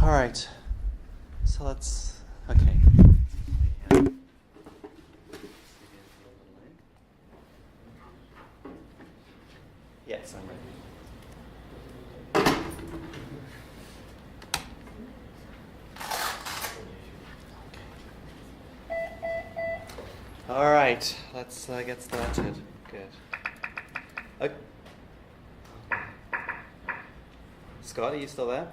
All right. So let's. Okay. Yes, I'm ready. All right, let's get started. Good. Okay. Scott, are you still there?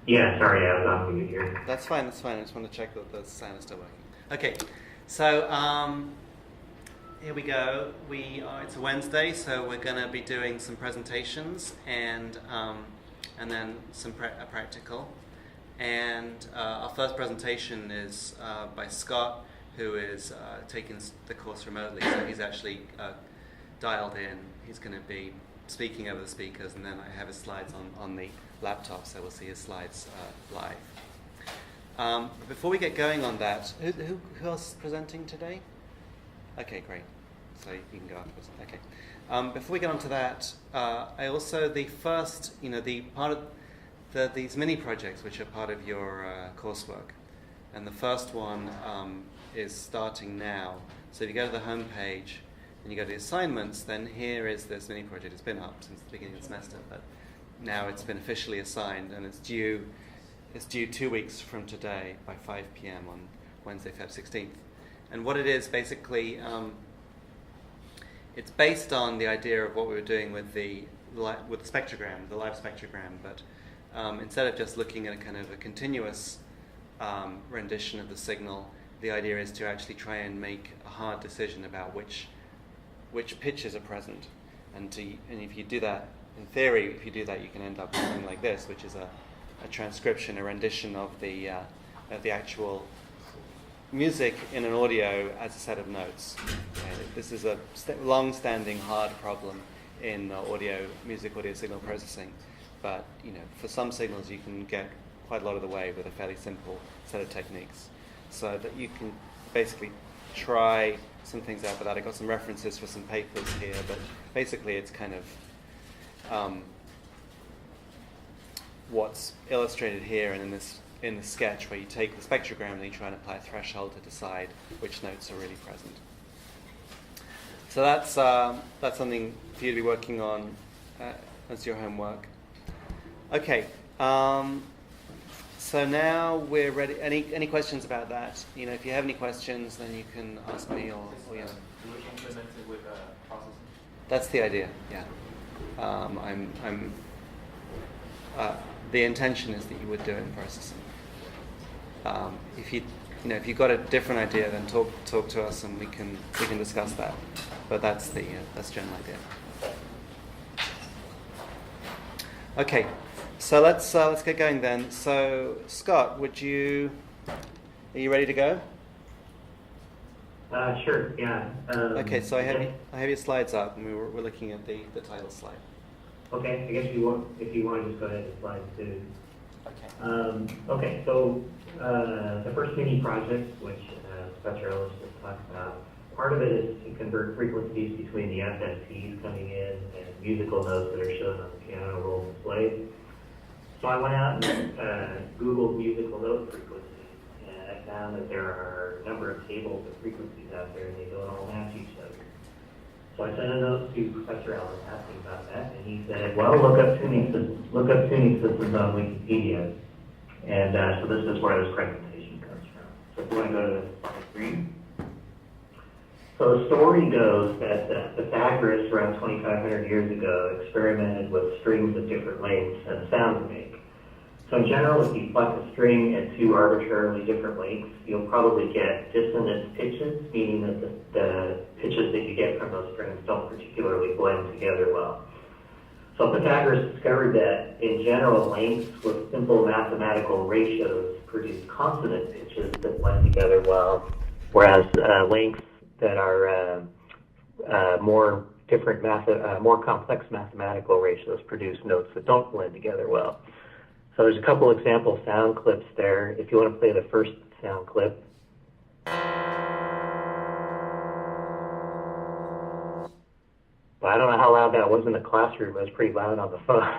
Yeah, sorry, I was on mute here. That's fine. I just want to check that the sound is still working. Okay, so here we go. It's a Wednesday, so we're going to be doing some presentations and then some a practical. And our first presentation is by Scott, who is taking the course remotely. So he's actually dialed in. He's going to be speaking over the speakers, and then I have his slides on the laptop, so we'll see his slides live. Before we get going on that, who else is presenting today? Okay, great. So you can go afterwards. Okay. Before we get on to that, I also the first, the part of these mini projects which are part of your coursework, and the first one is starting now. So if you go to the home page and you go to the assignments, then here is this mini project. It's been up since the beginning of the semester, but now it's been officially assigned, and it's due 2 weeks from today by 5 p.m. on Wednesday, Feb 16th. And what it is, basically, it's based on the idea of what we were doing with the spectrogram, the live spectrogram, but instead of just looking at a kind of a continuous rendition of the signal, the idea is to actually try and make a hard decision about which pitches are present. And if you do that, in theory, if you do that, you can end up with something like this, which is a transcription, a rendition of the actual music in an audio as a set of notes. Okay. This is a long-standing hard problem in audio signal processing. But for some signals, you can get quite a lot of the way with a fairly simple set of techniques. So that you can basically try some things out with that. I got some references for some papers here, but basically it's kind of what's illustrated here and in the sketch, where you take the spectrogram and you try and apply a threshold to decide which notes are really present. So that's something for you to be working on as your homework. Okay. So now we're ready. Any questions about that? If you have any questions, then you can ask me or Do we implement it with processing? That's the idea. Yeah. The intention is that you would do it in processing. If you've got a different idea, then talk to us and we can discuss that. But that's the general idea. Okay. So let's get going then. So Scott, are you ready to go? Sure, yeah. Okay, so I have your slides up, and we're looking at the title slide. Okay, I guess if you want to just go ahead and slide two. Okay. Okay, so the first mini project, which Professor Ellis just talked about, part of it is to convert frequencies between the FFTs coming in and musical notes that are shown on the piano roll display. So I went out and Googled musical note frequencies, and I found that there are a number of tables of frequencies out there, and they don't all match each other. So I sent a note to Professor Ellis asking about that, and he said, well, look up tuning systems on Wikipedia. And so this is where this presentation comes from. So if you want to go to slide 3. So the story goes that Pythagoras, around 2,500 years ago, experimented with strings of different lengths and the sound they make. So in general, if you pluck a string at two arbitrarily different lengths, you'll probably get dissonant pitches, meaning that the pitches that you get from those strings don't particularly blend together well. So Pythagoras discovered that in general, lengths with simple mathematical ratios produce consonant pitches that blend together well, whereas lengths that are more complex mathematical ratios produce notes that don't blend together well. So there's a couple example sound clips there. If you want to play the first sound clip. Well, I don't know how loud that was in the classroom. It was pretty loud on the phone.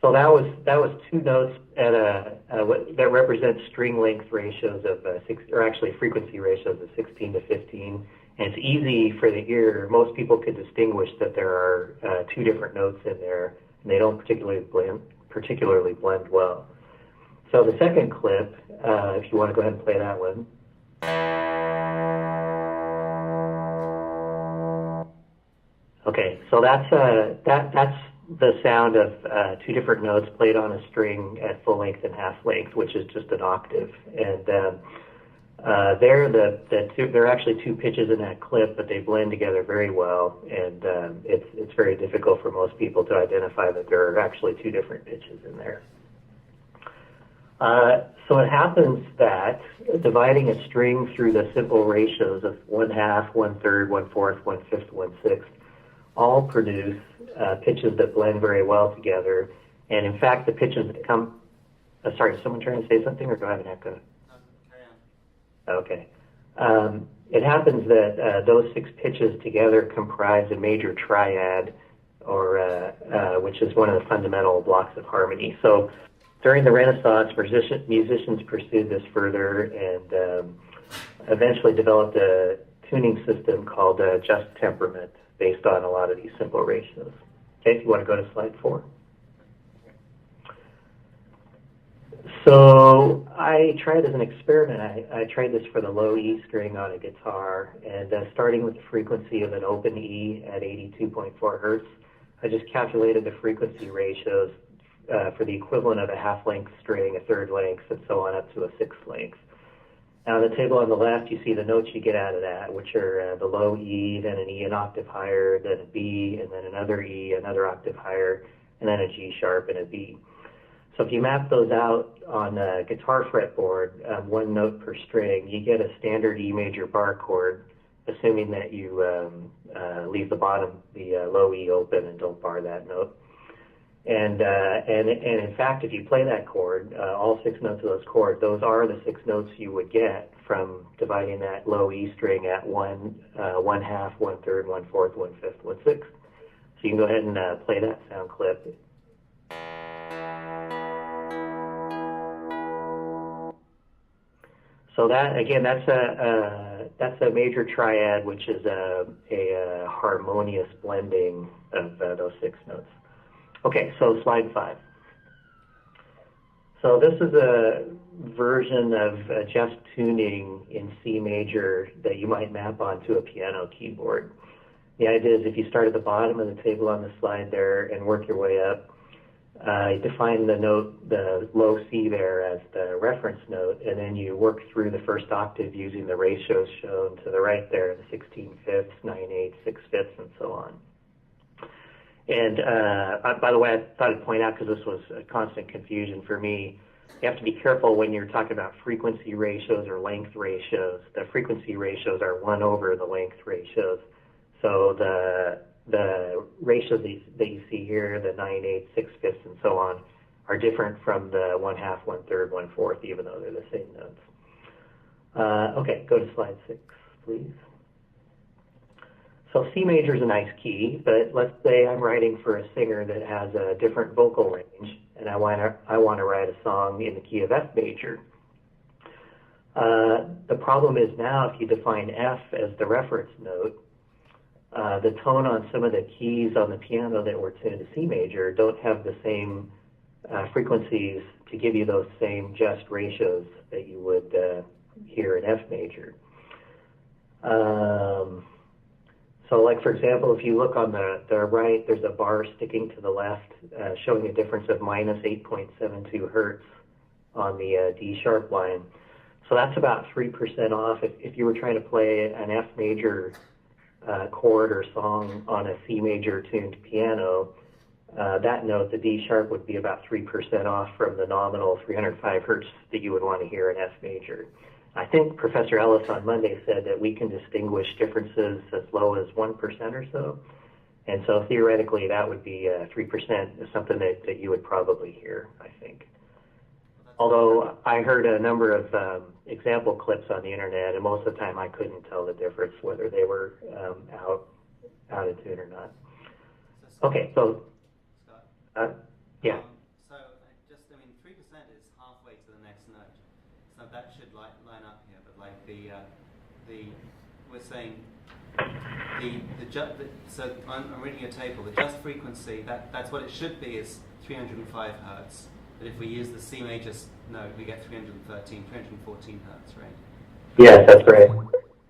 So that was two notes at that represent string length ratios of or actually frequency ratios of 16 to 15. And it's easy for the ear. Most people could distinguish that there are two different notes in there, and they don't particularly blend well. So the second clip, if you want to go ahead and play that one. Okay, so that's the sound of two different notes played on a string at full length and half length, which is just an octave. And there are actually two pitches in that clip, but they blend together very well. And it's very difficult for most people to identify that there are actually two different pitches in there. So it happens that dividing a string through the simple ratios of 1/2, 1/3, 1/4, 1/5, 1/6 all produce pitches that blend very well together. And in fact, the pitches that come, sorry, is someone trying to say something, or do I have an echo? Okay. It happens that those 6 pitches together comprise a major triad, or which is one of the fundamental blocks of harmony. So during the Renaissance, musicians pursued this further and eventually developed a tuning system called just temperament, based on a lot of these simple ratios. Okay, if you want to go to slide 4. So I tried as an experiment, I tried this for the low E string on a guitar, and starting with the frequency of an open E at 82.4 hertz, I just calculated the frequency ratios for the equivalent of a half-length string, a third length, and so on up to a sixth length. Now, on the table on the left, you see the notes you get out of that, which are the low E, then an E an octave higher, then a B, and then another E, another octave higher, and then a G sharp and a B. So if you map those out on a guitar fretboard, one note per string, you get a standard E major bar chord, assuming that you leave the bottom, the low E open, and don't bar that note. And in fact, if you play that chord, all 6 notes of those chords, those are the 6 notes you would get from dividing that low E string at 1/2, 1/3, 1/4, 1/5, 1/6. So you can go ahead and play that sound clip. So that, again, that's a major triad, which is a harmonious blending of those 6 notes. Okay, so slide 5. So this is a version of just tuning in C major that you might map onto a piano keyboard. The idea is if you start at the bottom of the table on the slide there and work your way up, define the note, the low C there as the reference note, and then you work through the first octave using the ratios shown to the right there, the 16/5, 9/8, 6/5, and so on. And by the way, I thought I'd point out, because this was a constant confusion for me, you have to be careful when you're talking about frequency ratios or length ratios. The frequency ratios are 1 over the length ratios. So the ratios that you see here, the 9/8, 6/5, and so on, are different from the 1/2, 1/3, 1/4, even though they're the same notes. Okay, go to slide 6, please. So C major is a nice key, but let's say I'm writing for a singer that has a different vocal range, and I want to write a song in the key of F major. The problem is now, if you define F as the reference note, the tone on some of the keys on the piano that were tuned to C major don't have the same frequencies to give you those same just ratios that you would hear in F major. So like, for example, if you look on the right, there's a bar sticking to the left showing a difference of minus 8.72 hertz on the D sharp line. So that's about 3% off. If you were trying to play an F major chord or song on a C major tuned piano, that note, the D sharp, would be about 3% off from the nominal 305 hertz that you would want to hear in F major. I think Professor Ellis on Monday said that we can distinguish differences as low as 1% or so. And so theoretically, that would be 3% is something that you would probably hear, I think. Although I heard a number of example clips on the internet, and most of the time I couldn't tell the difference whether they were out of tune or not. Okay, so yeah. that should line up here, but like we're saying so I'm reading a table. The just frequency, that's what it should be, is 305 hertz. But if we use the C major note, we get 314 hertz, right? Yes, that's right.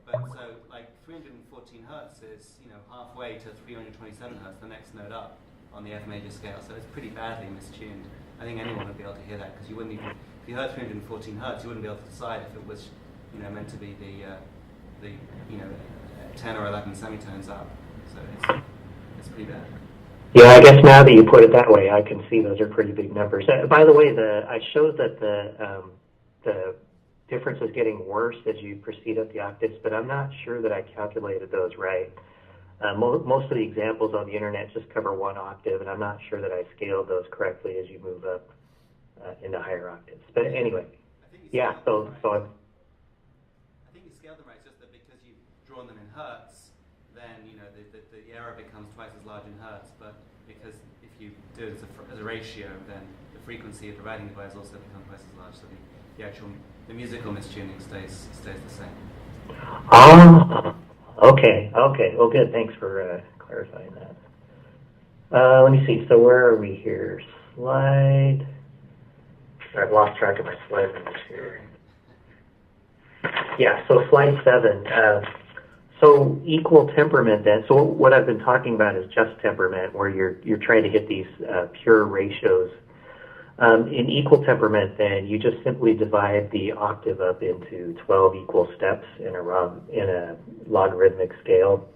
But so like 314 hertz is halfway to 327 hertz, the next note up on the F major scale. So it's pretty badly mistuned. I think anyone would be able to hear that, because you wouldn't even, if you heard 314 hertz, you wouldn't be able to decide if it was meant to be the 10 or 11 semitones up. So it's pretty bad. Yeah, I guess now that you put it that way, I can see those are pretty big numbers. By the way, I showed that the difference is getting worse as you proceed up the octaves, but I'm not sure that I calculated those right. Most of the examples on the internet just cover one octave, and I'm not sure that I scaled those correctly as you move up into higher octaves. But anyway, yeah. So I think you scaled them right. It's just that because you've drawn them in hertz, then the error becomes twice as large in hertz. But because if you do it as a ratio, then the frequency you're dividing it by has also become twice as large. So the musical mistuning stays the same. Oh, okay. Well, good. Thanks for clarifying that. Let me see. So where are we here? Slide. I've lost track of my slide numbers here. Yeah. So slide 7. So equal temperament then. So what I've been talking about is just temperament, where you're trying to get these pure ratios. In equal temperament, then you just simply divide the octave up into 12 equal steps in a logarithmic scale.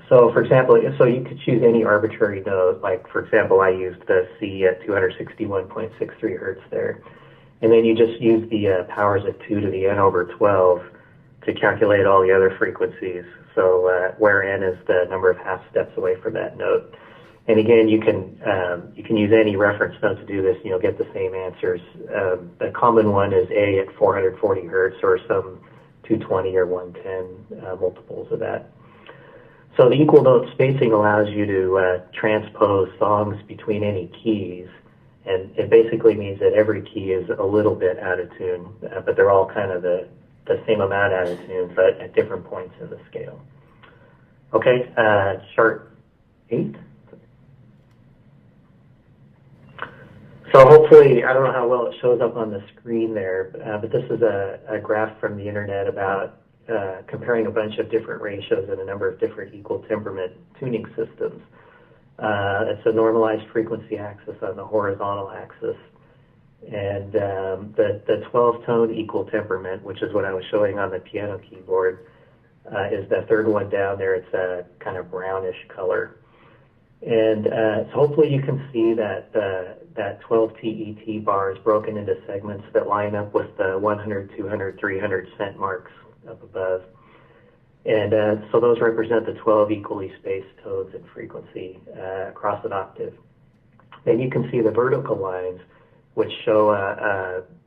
So, for example, you could choose any arbitrary note. Like, for example, I used the C at 261.63 hertz there. And then you just use the powers of 2 to the n over 12 to calculate all the other frequencies. So where n is the number of half steps away from that note. And again, you can use any reference note to do this, and you'll get the same answers. The common one is A at 440 hertz, or some 220 or 110 multiples of that. So the equal note spacing allows you to transpose songs between any keys. And it basically means that every key is a little bit out of tune, but they're all kind of the same amount out of tune, but at different points in the scale. Okay, chart 8. So hopefully, I don't know how well it shows up on the screen there, but this is a graph from the internet about comparing a bunch of different ratios and a number of different equal temperament tuning systems. It's a normalized frequency axis on the horizontal axis. And the 12-tone equal temperament, which is what I was showing on the piano keyboard, is the third one down there. It's a kind of brownish color. And so hopefully you can see that that 12 TET bar is broken into segments that line up with the 100, 200, 300 cent marks up above. And so those represent the 12 equally spaced tones in frequency across an octave. Then you can see the vertical lines, which show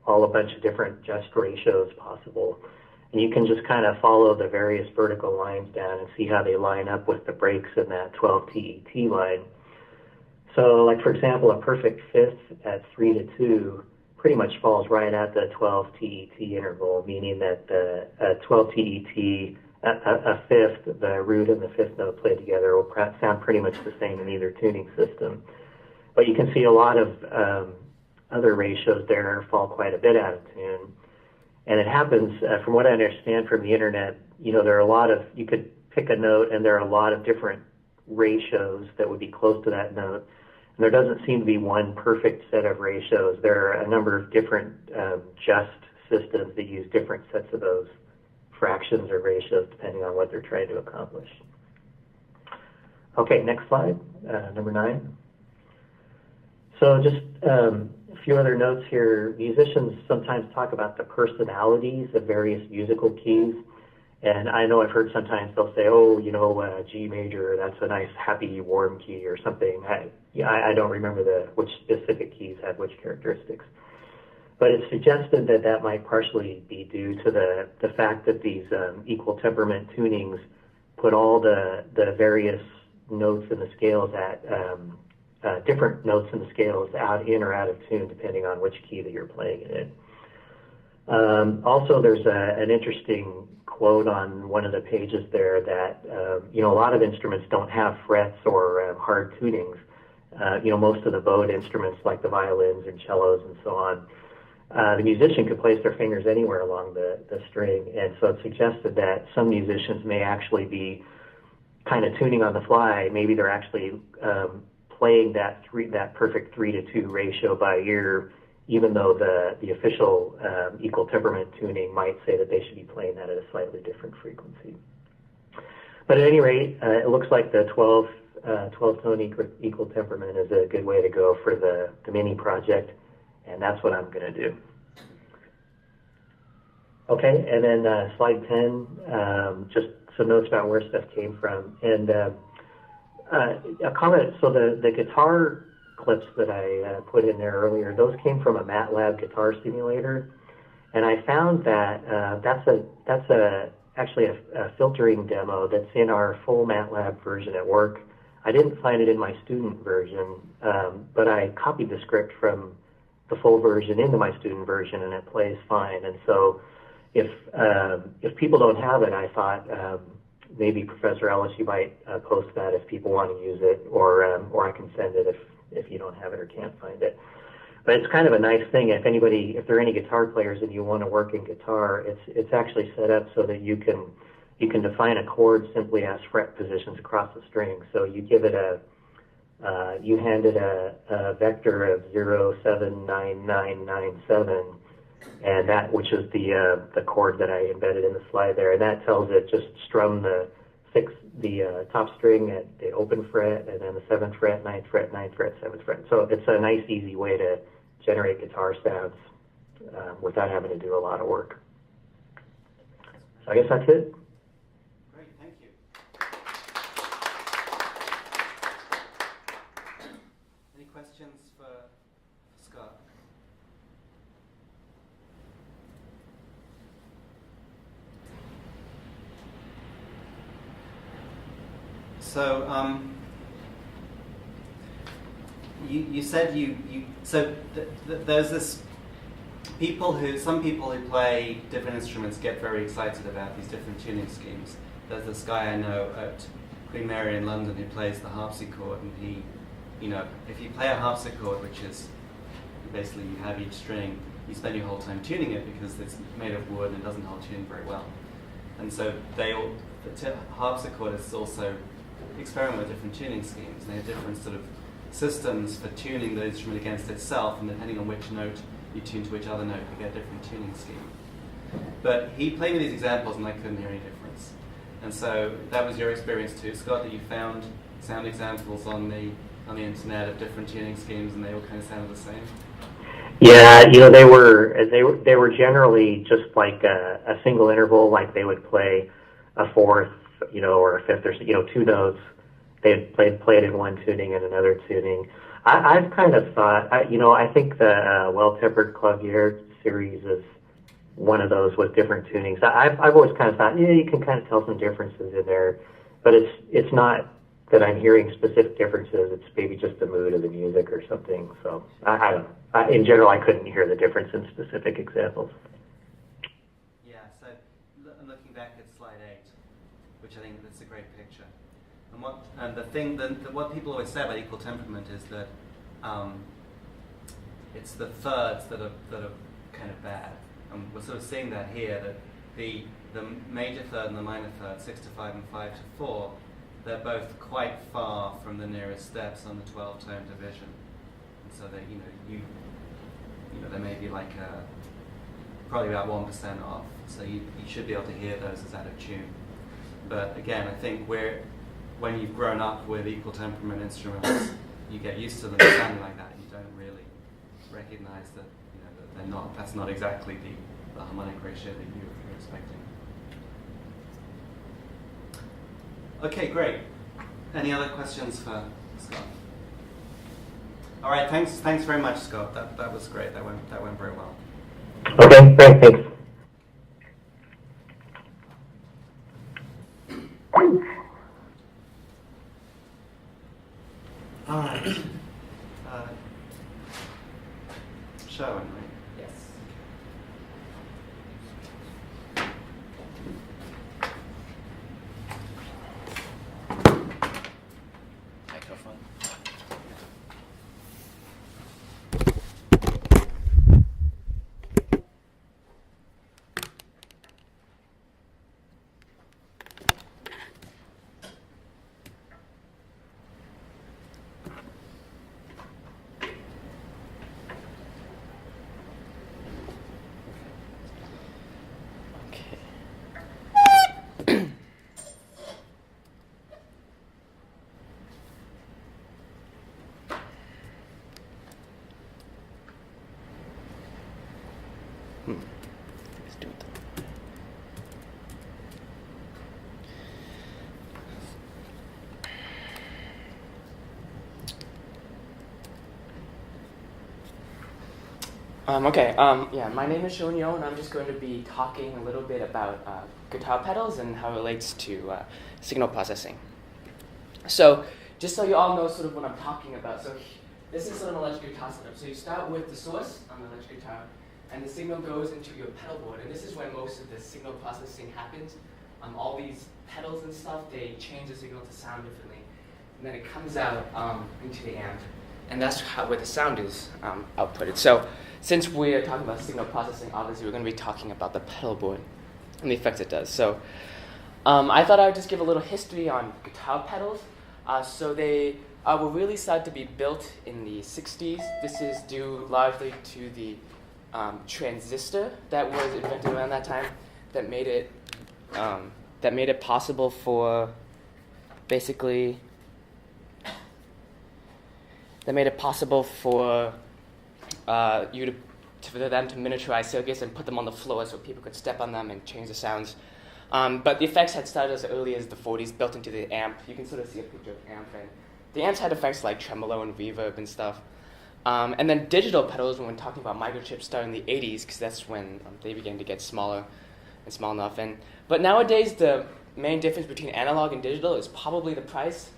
all a bunch of different just ratios possible. And you can just kind of follow the various vertical lines down and see how they line up with the breaks in that 12 TET line. So, like, for example, a perfect fifth at 3 to 2 pretty much falls right at the 12 TET interval, meaning that the 12 TET, a fifth, the root and the fifth note played together will sound pretty much the same in either tuning system. But you can see a lot of other ratios there fall quite a bit out of tune. And it happens, from what I understand from the internet, there are a lot of, you could pick a note and there are a lot of different ratios that would be close to that note. And there doesn't seem to be one perfect set of ratios. There are a number of different just systems that use different sets of those fractions or ratios depending on what they're trying to accomplish. Okay, next slide, number 9. So just a few other notes here. Musicians sometimes talk about the personalities of various musical keys. And I know I've heard sometimes they'll say, oh, G major, that's a nice, happy, warm key or something. I don't remember which specific keys have which characteristics. But it's suggested that that might partially be due to the fact that these equal temperament tunings put all the various notes in the scales at different notes in the scale is in or out of tune depending on which key that you're playing it in. Also, there's an interesting quote on one of the pages there that, a lot of instruments don't have frets or hard tunings. Most of the bowed instruments like the violins and cellos and so on, the musician could place their fingers anywhere along the string, and so it suggested that some musicians may actually be kind of tuning on the fly. Maybe they're actually playing that perfect 3-to-2 ratio by ear, even though the official equal temperament tuning might say that they should be playing that at a slightly different frequency. But at any rate, it looks like the 12-tone equal temperament is a good way to go for the mini project, and that's what I'm going to do. Okay, and then slide 10, just some notes about where stuff came from. And a comment, so the guitar clips that I put in there earlier, those came from a MATLAB guitar simulator, and I found that that's actually a filtering demo that's in our full MATLAB version at work. I didn't find it in my student version, but I copied the script from the full version into my student version, and it plays fine. And so if people don't have it, I thought maybe Professor Ellis, you might post that if people want to use it, or I can send it if you don't have it or can't find it. But it's kind of a nice thing. If there are any guitar players and you want to work in guitar, it's actually set up so that you can define a chord simply as fret positions across the string. So you give it you hand it a vector of 0, 7, 9, 9, 9, 7, and that, which is the chord that I embedded in the slide there, and that tells it just strum the top string at the open fret, and then the 7th fret, 9th fret, 9th fret, 7th fret. So it's a nice, easy way to generate guitar sounds without having to do a lot of work. So I guess that's it. Great, thank you. Any questions for Scott? So, you said there's some people who play different instruments get very excited about these different tuning schemes. There's this guy I know at Queen Mary in London who plays the harpsichord, and he, if you play a harpsichord, which is basically you have each string, you spend your whole time tuning it because it's made of wood and it doesn't hold tuning very well. And so the harpsichordists also experiment with different tuning schemes. They have different sort of systems for tuning the instrument against itself, and depending on which note you tune to which other note, you get a different tuning scheme. But he played me these examples, and I couldn't hear any difference. And so that was your experience too, Scott, that you found sound examples on the internet of different tuning schemes, and they all kind of sounded the same. Yeah, they were generally just like a single interval, like they would play a fourth, or a fifth, or two notes. They had played in one tuning and another tuning. I've kind of thought, I think the Well-Tempered Clavier series is one of those with different tunings. I've always kind of thought, you can kind of tell some differences in there, but it's not that I'm hearing specific differences. It's maybe just the mood of the music or something. So I don't know. In general, I couldn't hear the difference in specific examples. Yeah. So looking back at slide 8, which I think that's a great picture. And what people always say about equal temperament is that it's the thirds that are kind of bad, and we're sort of seeing that here. That the major third and the minor third, 6 to 5 and 5 to 4, they're both quite far from the nearest steps on the 12-tone division, and so that there may be like probably about 1% off. So you should be able to hear those as out of tune. But again, I think when you've grown up with equal temperament instruments, you get used to them sounding like that. You don't really recognize that that they're not. That's not exactly the harmonic ratio that you're expecting. Okay, great. Any other questions for Scott? All right, thanks very much, Scott. That was great. That went very well. Okay, great. Thanks. All right. Yeah, my name is Sean Yo, and I'm just going to be talking a little bit about guitar pedals and how it relates to signal processing. So, just so you all know sort of what I'm talking about, so this is sort of an electric guitar setup. So you start with the source on the electric guitar, and the signal goes into your pedal board, and this is where most of the signal processing happens. All these pedals and stuff, they change the signal to sound differently, and then it comes out into the amp, and that's where the sound is outputted. So, since we're talking about signal processing, obviously we're going to be talking about the pedal board and the effects it does. So I thought I would just give a little history on guitar pedals. So they were really started to be built in the 60s. This is due largely to the transistor that was invented around that time that made it possible for basically for them to miniaturize circuits and put them on the floor so people could step on them and change the sounds. But the effects had started as early as the 40s, built into the amp. You can sort of see a picture of the amp. And the amps had effects like tremolo and reverb and stuff. And then digital pedals, when we're talking about microchips, started in the 80s, because that's when they began to get smaller and small enough. But nowadays, the main difference between analog and digital is probably the price.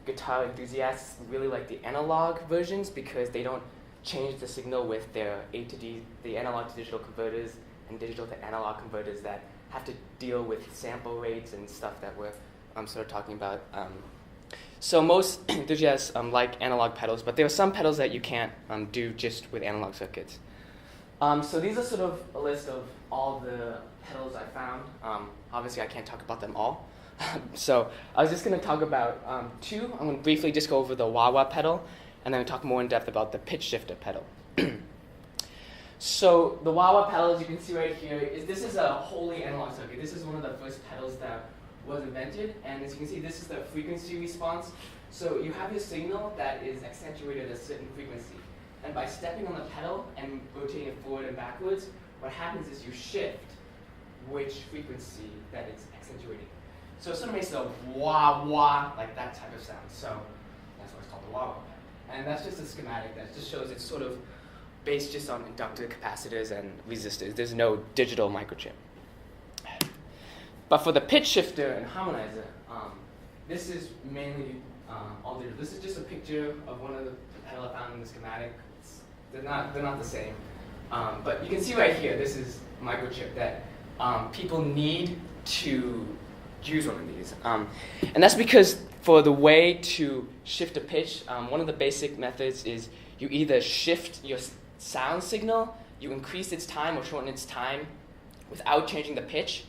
Guitar enthusiasts really like the analog versions because they don't change the signal with their A to D, the analog to digital converters and digital to analog converters that have to deal with sample rates and stuff that we're sort of talking about. So most enthusiasts like analog pedals, but there are some pedals that you can't do just with analog circuits. So these are sort of a list of all the pedals I found. Obviously, I can't talk about them all. So I was just going to talk about two. I'm going to briefly just go over the wah-wah pedal, and then talk more in depth about the pitch shifter pedal. So the wah-wah pedal, as you can see right here, this is a wholly analog circuit. This is one of the first pedals that was invented, and as you can see, this is the frequency response. So you have your signal that is accentuated at a certain frequency, and by stepping on the pedal and rotating it forward and backwards, what happens is you shift which frequency that it's accentuating. So it sort of makes a wah-wah, like that type of sound. So that's why it's called the wah-wah pedal. And that's just a schematic that just shows it's sort of based just on inductor capacitors and resistors. There's no digital microchip. But for the pitch shifter and harmonizer, this is mainly all digital. This is just a picture of one of the pedal I found in the schematic. They're not the same. But you can see right here, this is a microchip that people need to use one of these. And that's because for the way to shift a pitch, one of the basic methods is you either shift your sound signal, you increase its time or shorten its time without changing the pitch,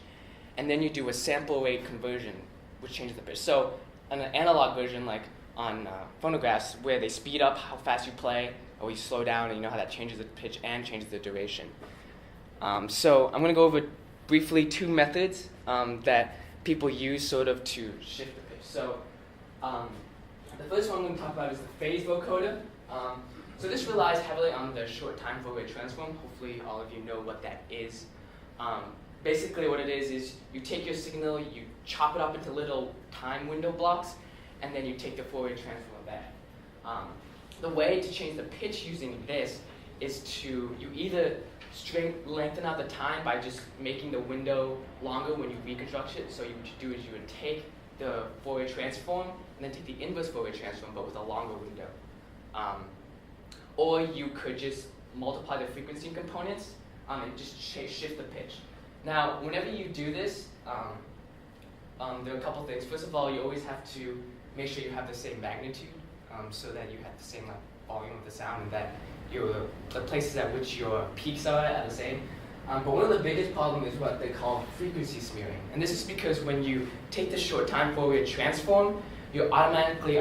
and then you do a sample rate conversion, which changes the pitch. So an analog version, like on phonographs, where they speed up how fast you play, or you slow down, and you know how that changes the pitch and changes the duration. So I'm going to go over briefly two methods that people use sort of to shift the pitch. So the first one I'm going to talk about is the phase vocoder. So this relies heavily on the short time Fourier transform. Hopefully all of you know what that is. Basically what it is you take your signal, you chop it up into little time window blocks, and then you take the Fourier transform of that. The way to change the pitch using this is you either lengthen out the time by just making the window longer when you reconstruct it. So what you do is you would take the Fourier transform and then take the inverse Fourier transform, but with a longer window. Or you could just multiply the frequency components and just shift the pitch. Now, whenever you do this, there are a couple things. First of all, you always have to make sure you have the same magnitude so that you have the same volume of the sound and that the places at which your peaks are the same. But one of the biggest problems is what they call frequency smearing. And this is because when you take the short time Fourier transform, you're automatically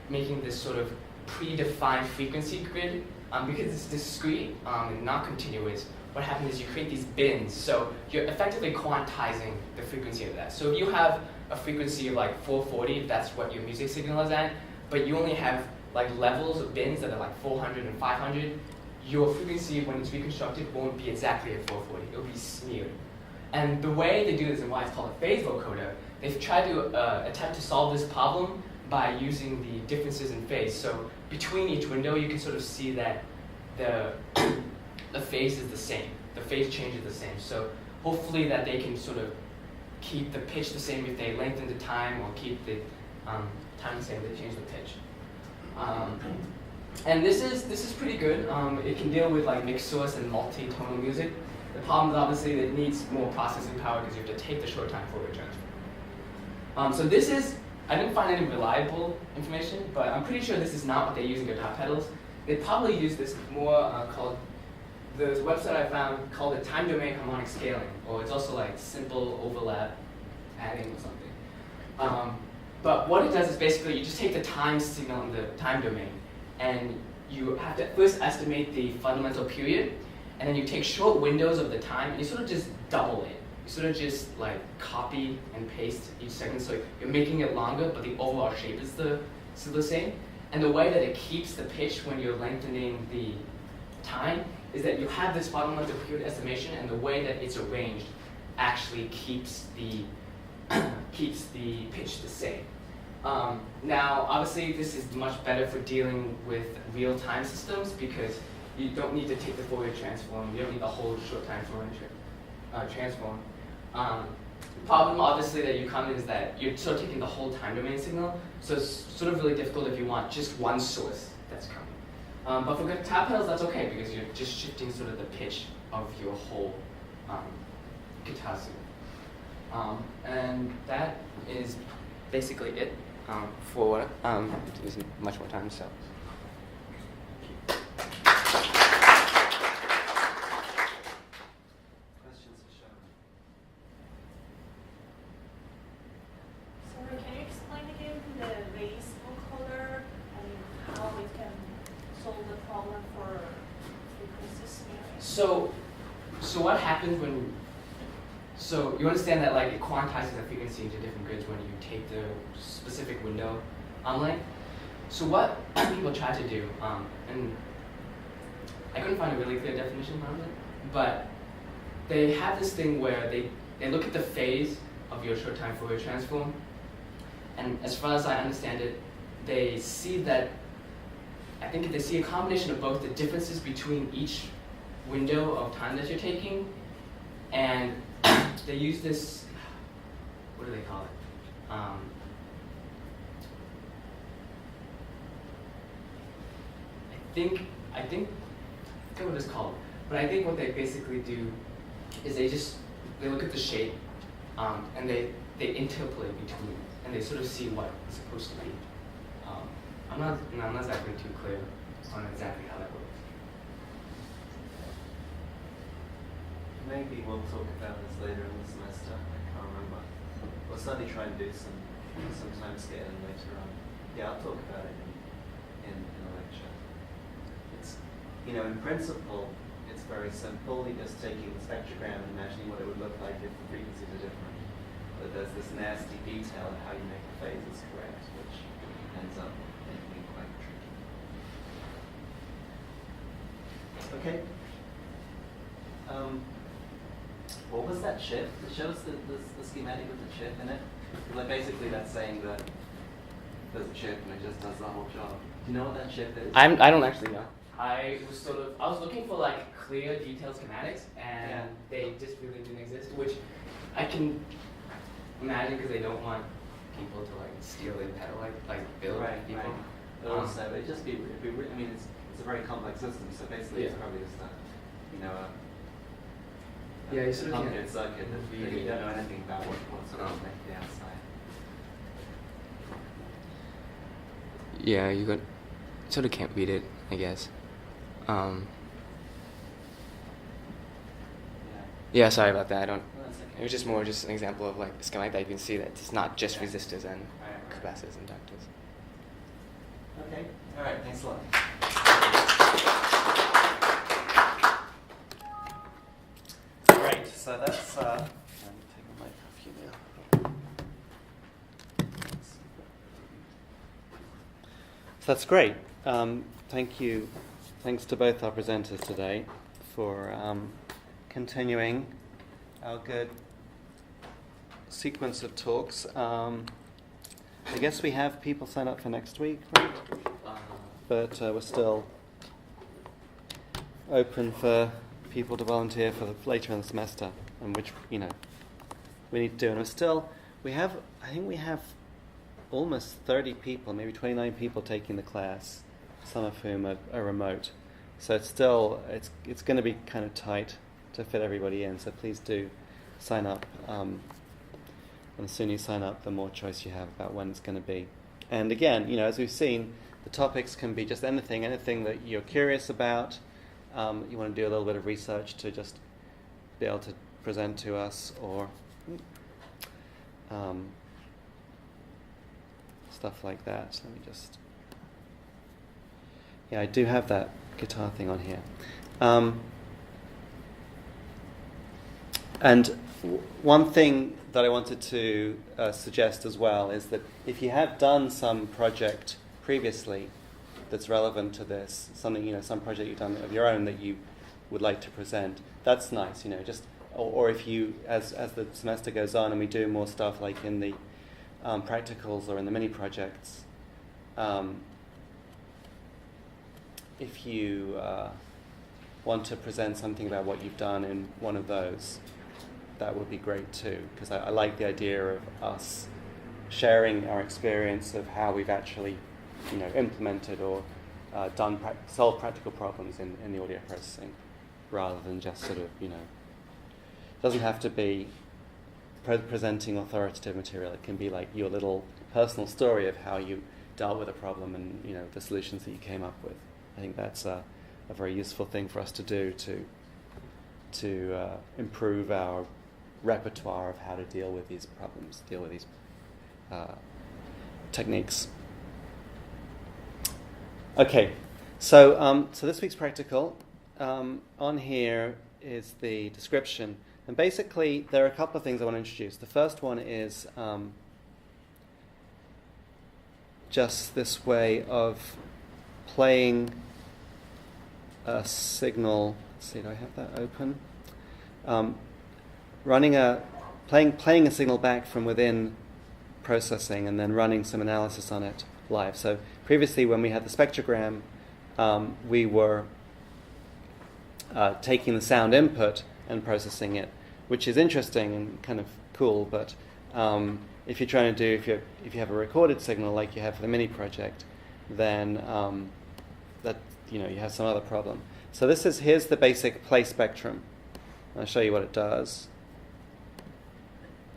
making this sort of predefined frequency grid. Because it's discrete and not continuous, what happens is you create these bins. So you're effectively quantizing the frequency of that. So if you have a frequency of like 440, if that's what your music signal is at, but you only have like levels of bins that are like 400 and 500, your frequency when it's reconstructed won't be exactly at 440. It'll be smeared. And the way they do this and why it's called a phase vocoder, they've tried to attempt to solve this problem by using the differences in phase. So between each window, you can sort of see that the the phase is the same. The phase change is the same. So hopefully that they can sort of keep the pitch the same if they lengthen the time, or keep the time the same if they change the pitch. And this is pretty good. It can deal with like mixed source and multi-tonal music. The problem is obviously that it needs more processing power because you have to take the short time Fourier transform. So this is, I didn't find any reliable information, but I'm pretty sure this is not what they use in guitar pedals. They probably use this more called, there's a website I found called the time domain harmonic scaling, or it's also like simple overlap adding or something. But what it does is basically you just take the time signal in the time domain, and you have to first estimate the fundamental period, and then you take short windows of the time, and you sort of just double it. You sort of just like copy and paste each second, so you're making it longer, but the overall shape is still the same. And the way that it keeps the pitch when you're lengthening the time is that you have this fundamental period estimation, and the way that it's arranged actually keeps the pitch the same. Now, obviously, this is much better for dealing with real-time systems because you don't need to take the Fourier transform. You don't need the whole short-time Fourier transform. The problem, obviously, that you come in is that you're sort of taking the whole time domain signal, so it's sort of really difficult if you want just one source that's coming. But for guitar pedals, that's okay because you're just shifting sort of the pitch of your whole guitar signal. And that is basically it for using much more time. So. Questions for Sharon? Sorry, can you explain again the base vocoder and how it can solve the problem for frequencies? So what happens when? So you understand that like it quantizes the frequency into different grids when you take the specific window length. So what people try to do, and I couldn't find a really clear definition of it, but they have this thing where they look at the phase of your short time Fourier transform, and as far as I understand it, they see that, I think they see a combination of both the differences between each window of time that you're taking, and they use this, what do they call it? I forget what it's called, but I think what they basically do is they look at the shape, and they interpolate between, and they sort of see what it's supposed to be. I'm not exactly too clear on exactly how that works. Maybe we'll talk about this later in the semester. I can't remember. We'll certainly try and do some time scaling later on. Yeah, I'll talk about it in a lecture. It's, in principle, it's very simple. You're just taking the spectrogram and imagining what it would look like if the frequencies are different. But there's this nasty detail of how you make the phases correct, which ends up making it quite tricky. Okay. What was that chip? It shows the schematic with the chip in it. Like basically that's saying that there's a chip and it just does the whole job. Do you know what that chip is? I don't actually know. I was looking for like clear detailed schematics, and they just really didn't exist, which I can imagine because they don't want people to like steal their pedal, like build people. Right. But also, it'd just be, I mean, it's a very complex system, so basically it's probably just you sort of complicated circuit that you don't know anything about what sort of make the outside. Yeah, you sort of can't read it, I guess. Yeah, sorry about that. Well, that's okay. It was just more just an example of like a schematic that you can see that it's not just resistors and Right. capacitors and inductors. Okay. All right. Thanks a lot. Great. So that's. I'm taking my perfume now. So that's great. Thank you. Thanks to both our presenters today for continuing our good sequence of talks. I guess we have people sign up for next week, right? But we're still open for people to volunteer for later in the semester, and which we need to do. And I think we have almost 30 people, maybe 29 people taking the class, some of whom are remote. So it's going to be kind of tight to fit everybody in. So please do sign up. And the sooner you sign up, the more choice you have about when it's going to be. And again, as we've seen, the topics can be just anything that you're curious about. You want to do a little bit of research to just be able to present to us, or stuff like that. Let me just... Yeah, I do have that guitar thing on here. And one thing that I wanted to suggest as well is that if you have done some project previously that's relevant to this, something, some project you've done of your own that you would like to present, that's nice, or if you, as the semester goes on and we do more stuff like in the practicals or in the mini projects, if you want to present something about what you've done in one of those, that would be great too, because I like the idea of us sharing our experience of how we've actually implemented or solved practical problems in the audio processing, rather than just sort of, it doesn't have to be presenting authoritative material. It can be like your little personal story of how you dealt with a problem and, the solutions that you came up with. I think that's a very useful thing for us to do to improve our repertoire of how to deal with these problems, deal with these techniques. Okay, so this week's practical, on here is the description. And basically, there are a couple of things I want to introduce. The first one is just this way of playing a signal. Let's see, do I have that open? Playing a signal back from within processing and then running some analysis on it live. So previously, when we had the spectrogram, we were taking the sound input and processing it, which is interesting and kind of cool. But if you're trying to do, if you have a recorded signal like you have for the mini project, then that you have some other problem. So here's the basic play spectrum. I'll show you what it does.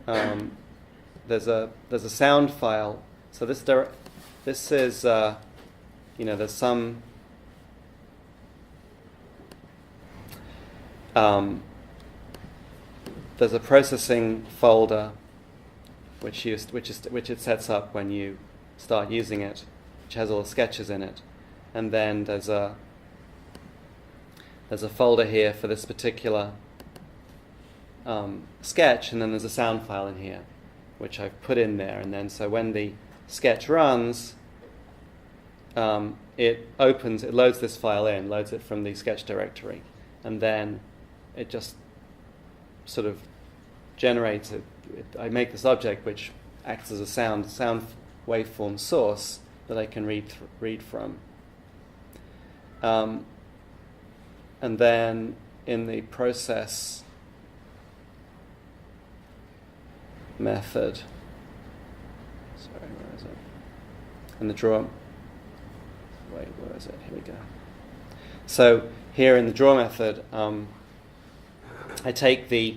There's a sound file. So this is there's some there's a processing folder which it sets up when you start using it, which has all the sketches in it, and then there's a folder here for this particular sketch, and then there's a sound file in here which I've put in there, and then so when the sketch runs, it loads this file in, loads it from the sketch directory, and then it just sort of generates it. I make this object which acts as a sound waveform source that I can read from. And then in the process method, sorry, where is it? In the draw. Wait, where is it? Here we go. So here in the draw method, I take the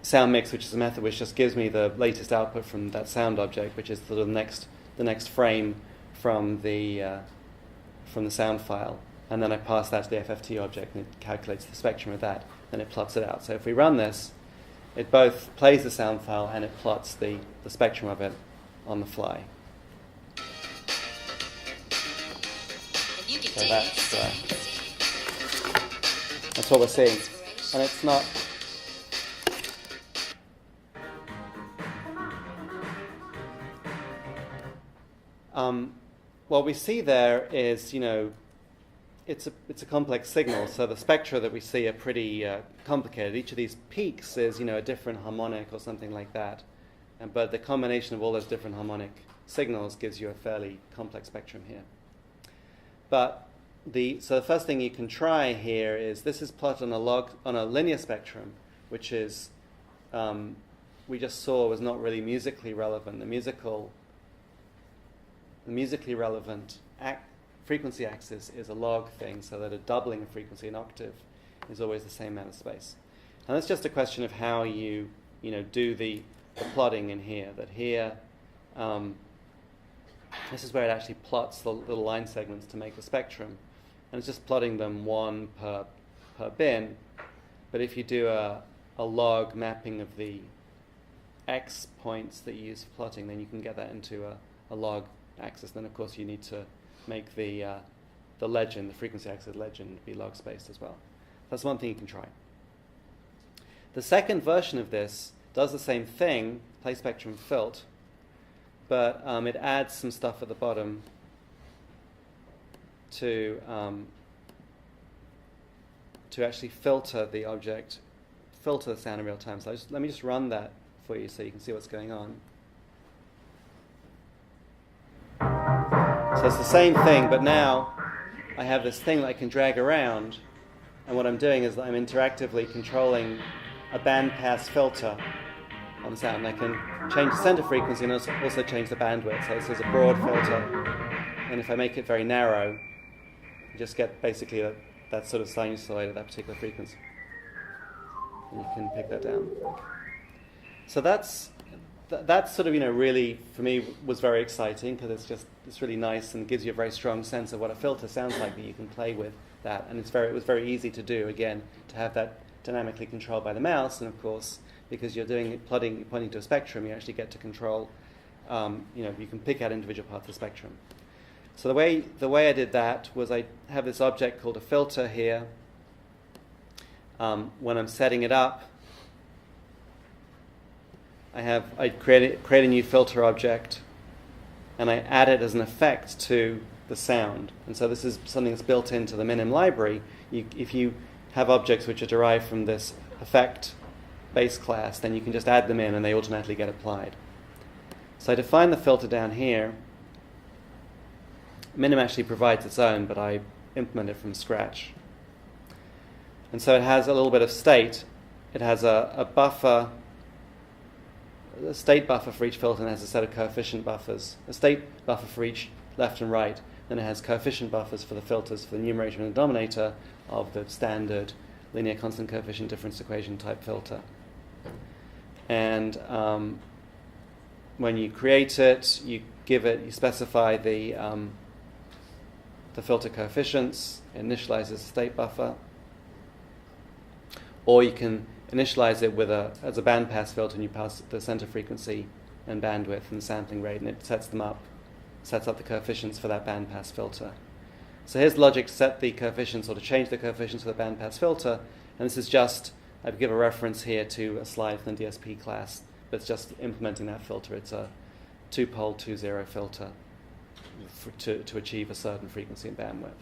sound mix, which is a method which just gives me the latest output from that sound object, which is the next frame from the sound file, and then I pass that to the FFT object, and it calculates the spectrum of that, and it plots it out. So if we run this, it both plays the sound file and it plots the spectrum of it on the fly. So that's what we're seeing, and it's not. What we see there is, it's a complex signal. So the spectra that we see are pretty complicated. Each of these peaks is, a different harmonic or something like that. But the combination of all those different harmonic signals gives you a fairly complex spectrum here. But So the first thing you can try here is, this is plotted on a linear spectrum, which is we just saw was not really musically relevant. The musically relevant frequency axis is a log thing, so that a doubling of frequency, an octave, is always the same amount of space. And that's just a question of how you do the plotting in here. That here, this is where it actually plots the little line segments to make the spectrum, and it's just plotting them one per bin. But if you do a log mapping of the x points that you use for plotting, then you can get that into a log axis. Then of course you need to make the legend, the frequency axis legend, be log spaced as well. That's one thing you can try. The second version of this does the same thing, play spectrum filt, but it adds some stuff at the bottom to actually filter the object, filter the sound in real time. So let me just run that for you so you can see what's going on. So it's the same thing, but now I have this thing that I can drag around, and what I'm doing is I'm interactively controlling a bandpass filter on the sound. I can change the center frequency and also change the bandwidth. So this is a broad filter, and if I make it very narrow, you just get basically that sort of sinusoid at that particular frequency. And you can pick that down. So that's sort of, really, for me, was very exciting, because it's really nice and gives you a very strong sense of what a filter sounds like, that you can play with that. And it was very easy to do, again, to have that dynamically controlled by the mouse. And of course, because you're pointing to a spectrum, you actually get to control, you can pick out individual parts of the spectrum. So the way I did that was, I have this object called a filter here. When I'm setting it up, I create a new filter object, and I add it as an effect to the sound. And so this is something that's built into the Minim library. If you have objects which are derived from this effect base class, then you can just add them in and they automatically get applied. So I define the filter down here. Minim actually provides its own, but I implement it from scratch. And so it has a little bit of state. It has a buffer, a state buffer for each filter, and has a set of coefficient buffers. A state buffer for each left and right. Then it has coefficient buffers for the filters for the numerator and the denominator of the standard linear constant coefficient difference equation type filter. And when you create it, you specify the filter coefficients, initializes the state buffer, or you can initialize it as a bandpass filter, and you pass the center frequency and bandwidth and sampling rate, and it sets up the coefficients for that bandpass filter. So here's logic to set the coefficients, or to change the coefficients for the bandpass filter, and this is just, I give a reference here to a slide from the DSP class, but it's just implementing that filter. It's a 2-pole 2-0 filter to achieve a certain frequency and bandwidth.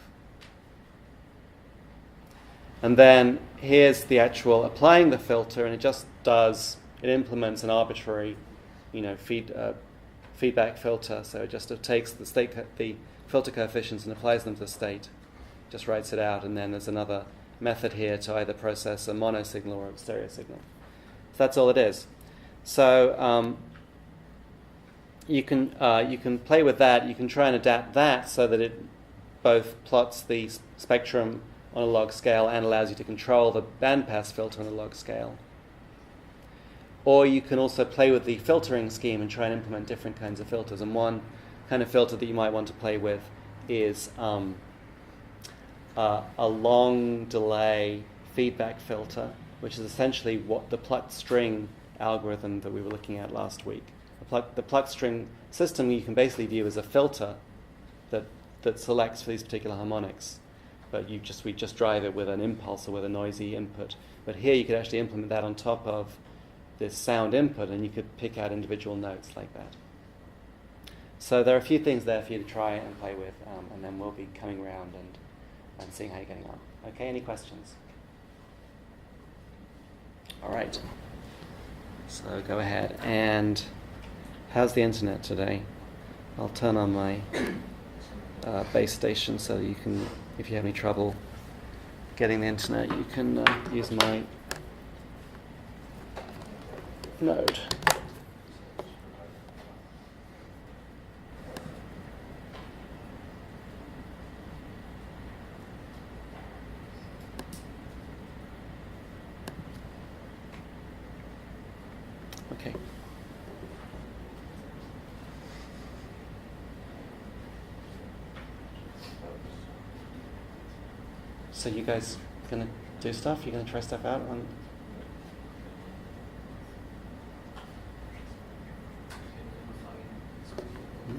And then here's the actual applying the filter, and it implements an arbitrary, feedback filter. So it just takes the filter coefficients and applies them to the state, just writes it out, and then there's another method here to either process a mono signal or a stereo signal. So that's all it is. So you can play with that. You can try and adapt that so that it both plots the spectrum on a log scale and allows you to control the bandpass filter on a log scale. Or you can also play with the filtering scheme and try and implement different kinds of filters. And one kind of filter that you might want to play with is a long delay feedback filter, which is essentially what the plucked string algorithm that we were looking at last week. The plucked string system you can basically view as a filter that selects for these particular harmonics. But we just drive it with an impulse or with a noisy input. But here you could actually implement that on top of this sound input, and you could pick out individual notes like that. So there are a few things there for you to try and play with, and then we'll be coming around and seeing how you're getting on. Okay, any questions? All right. So go ahead. And how's the internet today? I'll turn on my base station, so you can, if you have any trouble getting the internet, you can use my node. Okay. So you guys gonna do stuff? You gonna try stuff out on? Hmm?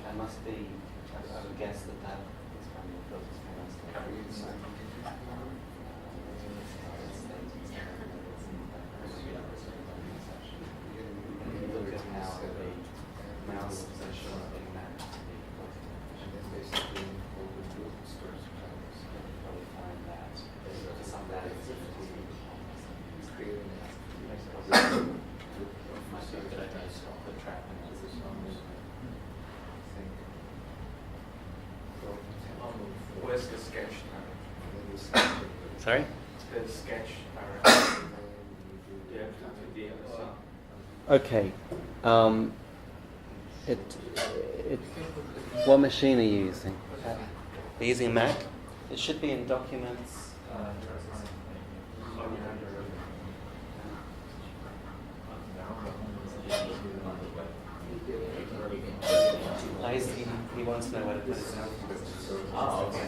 That must be, I would guess that is from the focus look at how the mouse position is being mapped to the probably find that. Because some of that is might be a good idea to put track in it. Where's the sketch now? Sorry? The sketch now. Yeah, Okay. What machine are you using? Are you using Mac? It should be in Documents. He wants to know where to put his notebook. Oh, okay.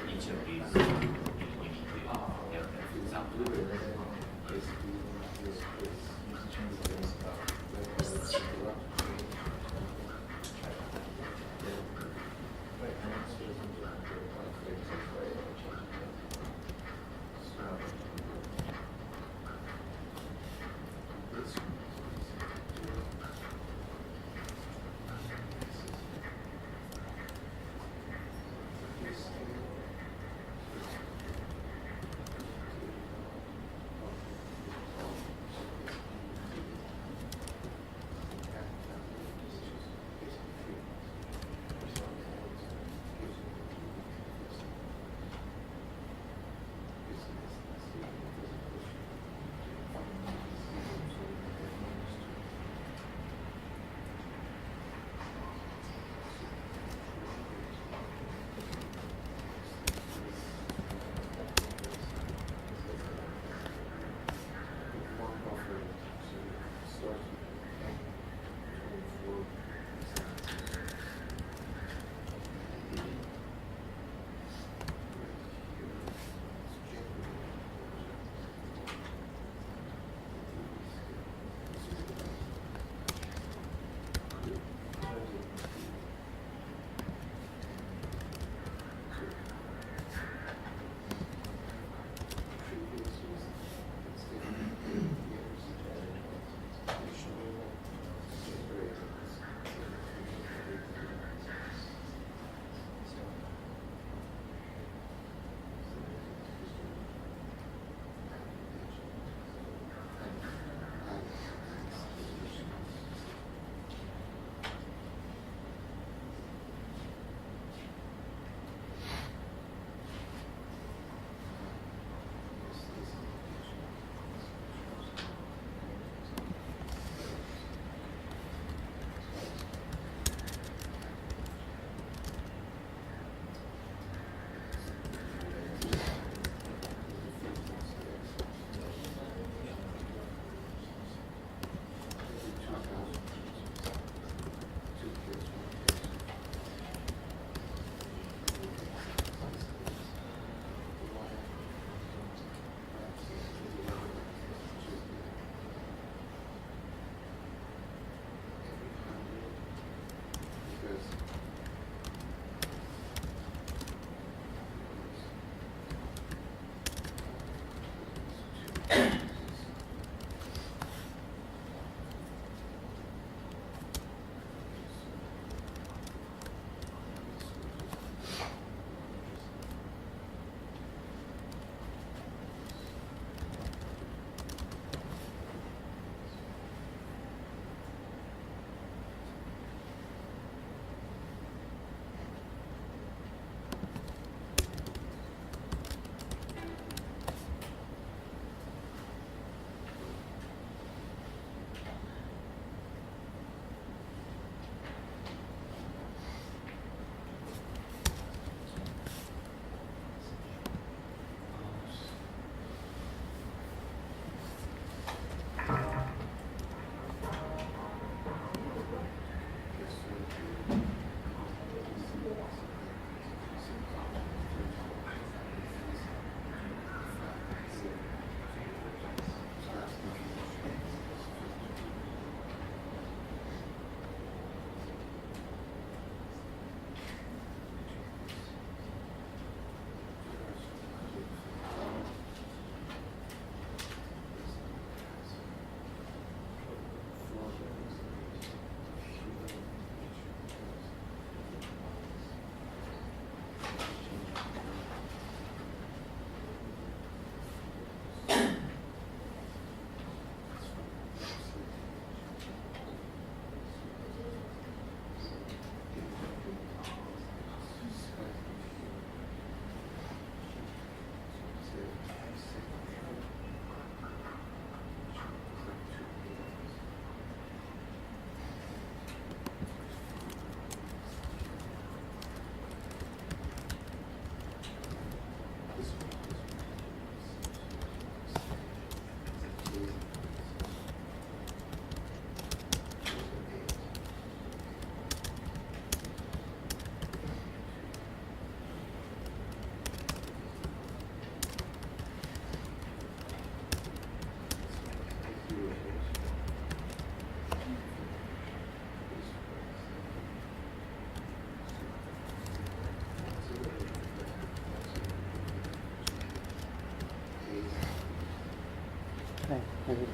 Each of these, we need to have an example. Okay. Maybe.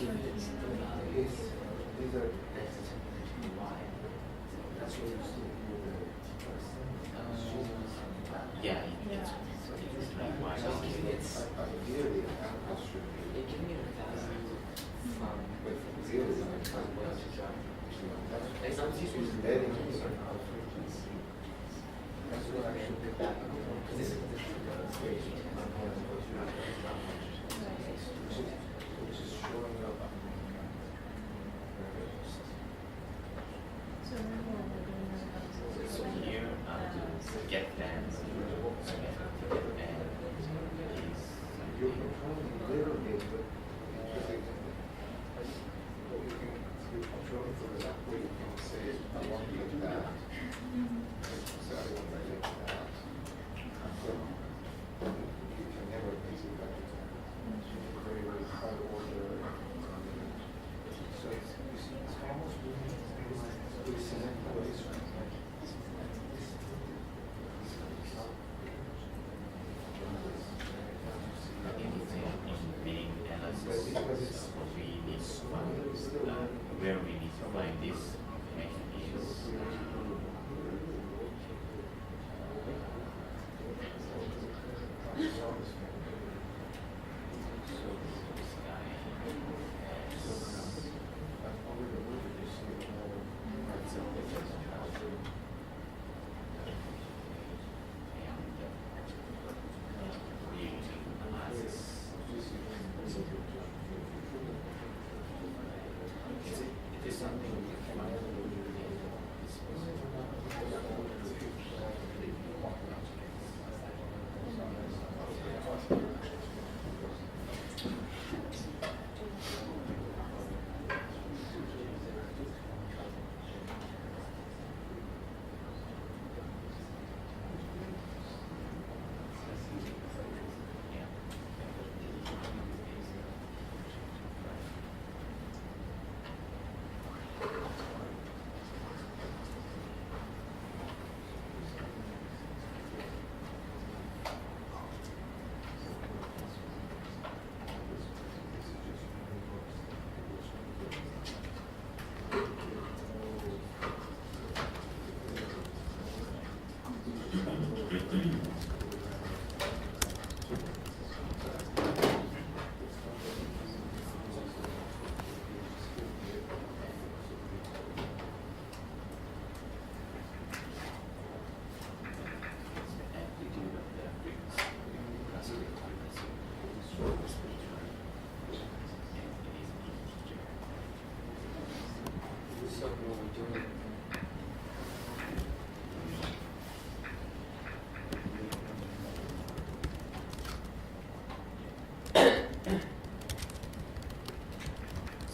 Yeah, it's like why so here to get them and being analysis, we need to find where we need to find this information is. It is something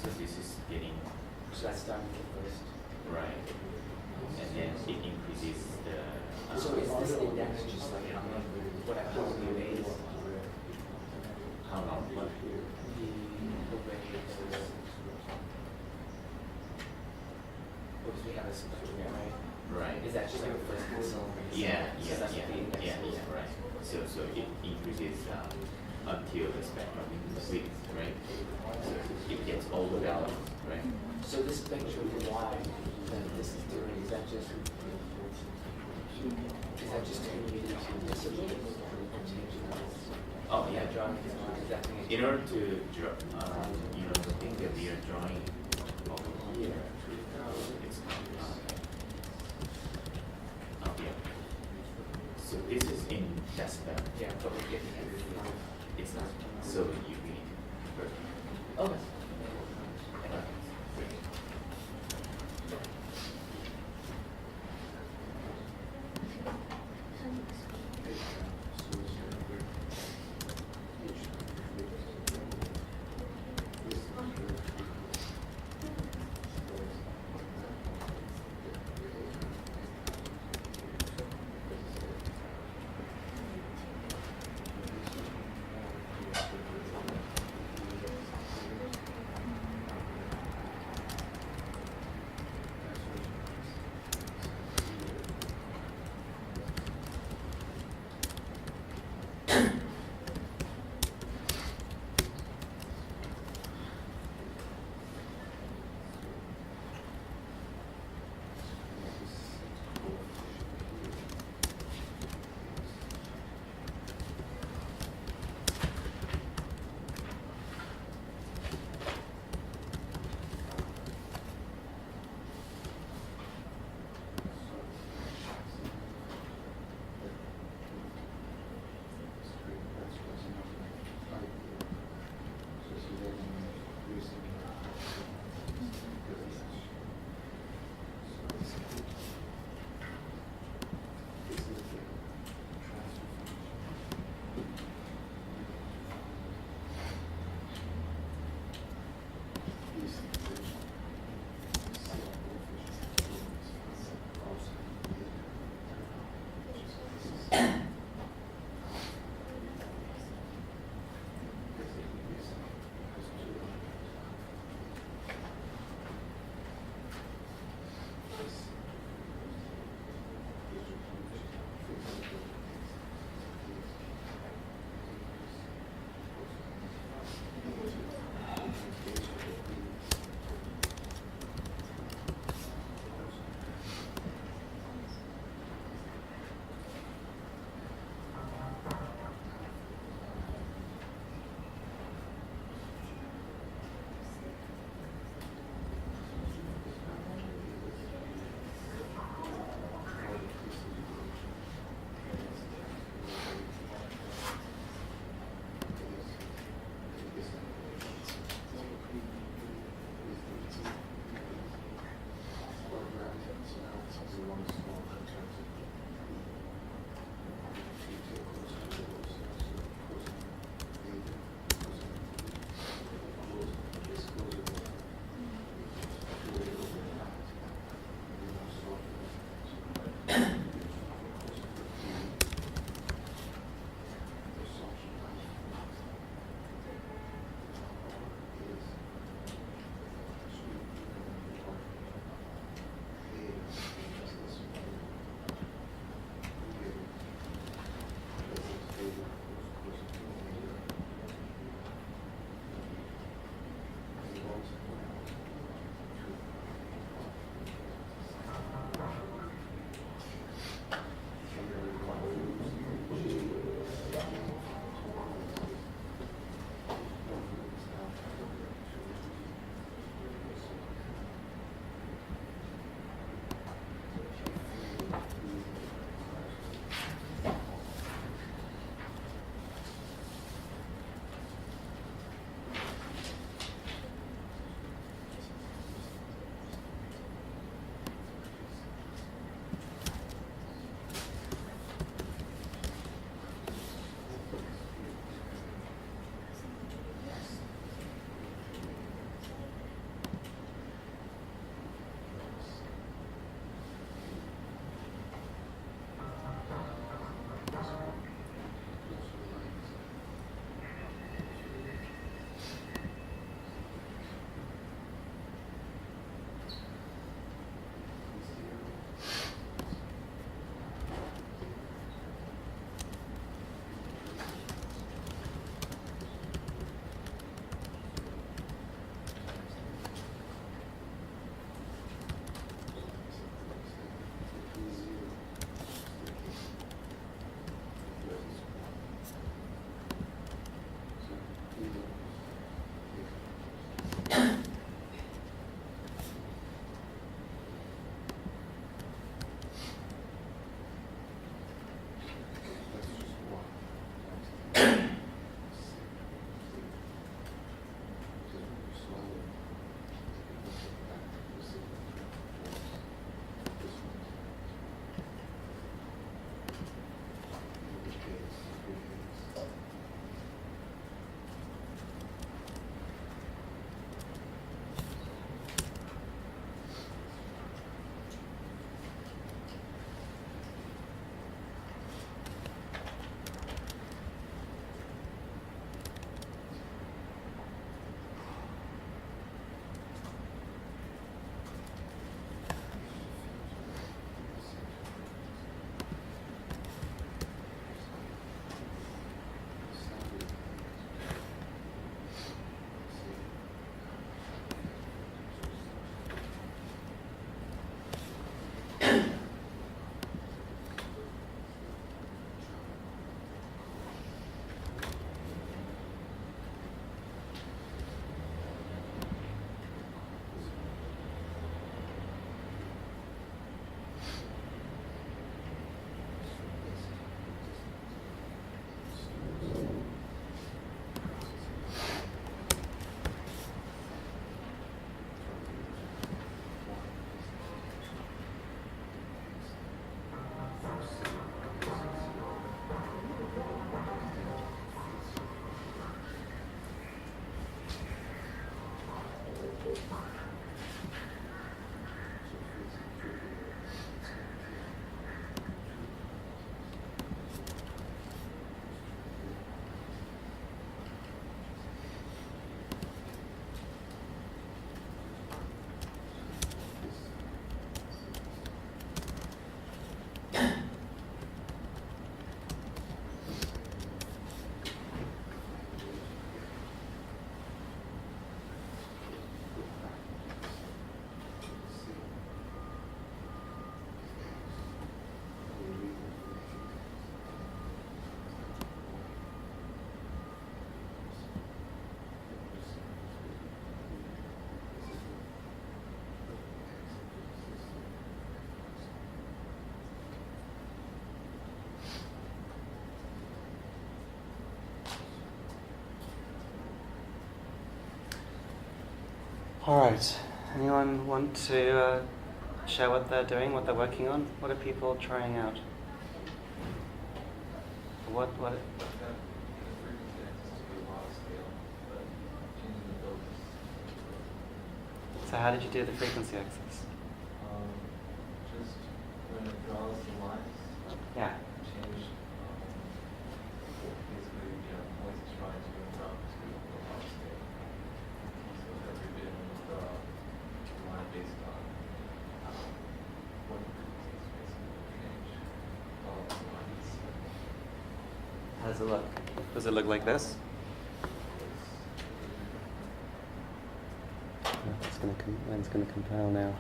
so this is getting So that's starting to first. right, and then it increases the. So is this index just like how many, whatever, how many ways? How long? What? The way because we have a spectrum here, right? Right. Is that just like the first pixel? Yeah, So yeah, that's what the yeah, index yeah, is. yeah, right. So it increases until the spectrum is width, right? So it gets all the values, right? So this spectrum Y that this is doing, is that just turning it into decibels or changing this? Oh yeah, Drawing is not exactly. in order to draw, the thing that we are drawing over here, it's yeah. So this is in decibel. Yeah, but we're getting it. It's not. So you need to convert. Okay. All right. Anyone want to share what they're doing, what they're working on? What are people trying out? What? So how did you do the frequency axis? Just when it draws the lines, Yeah. change basically, what it's trying to drop to the loss scale. So every bit of the line based on what frequencies basically change all the lines. How does it look? Does it look like this? Mine's going to compile now.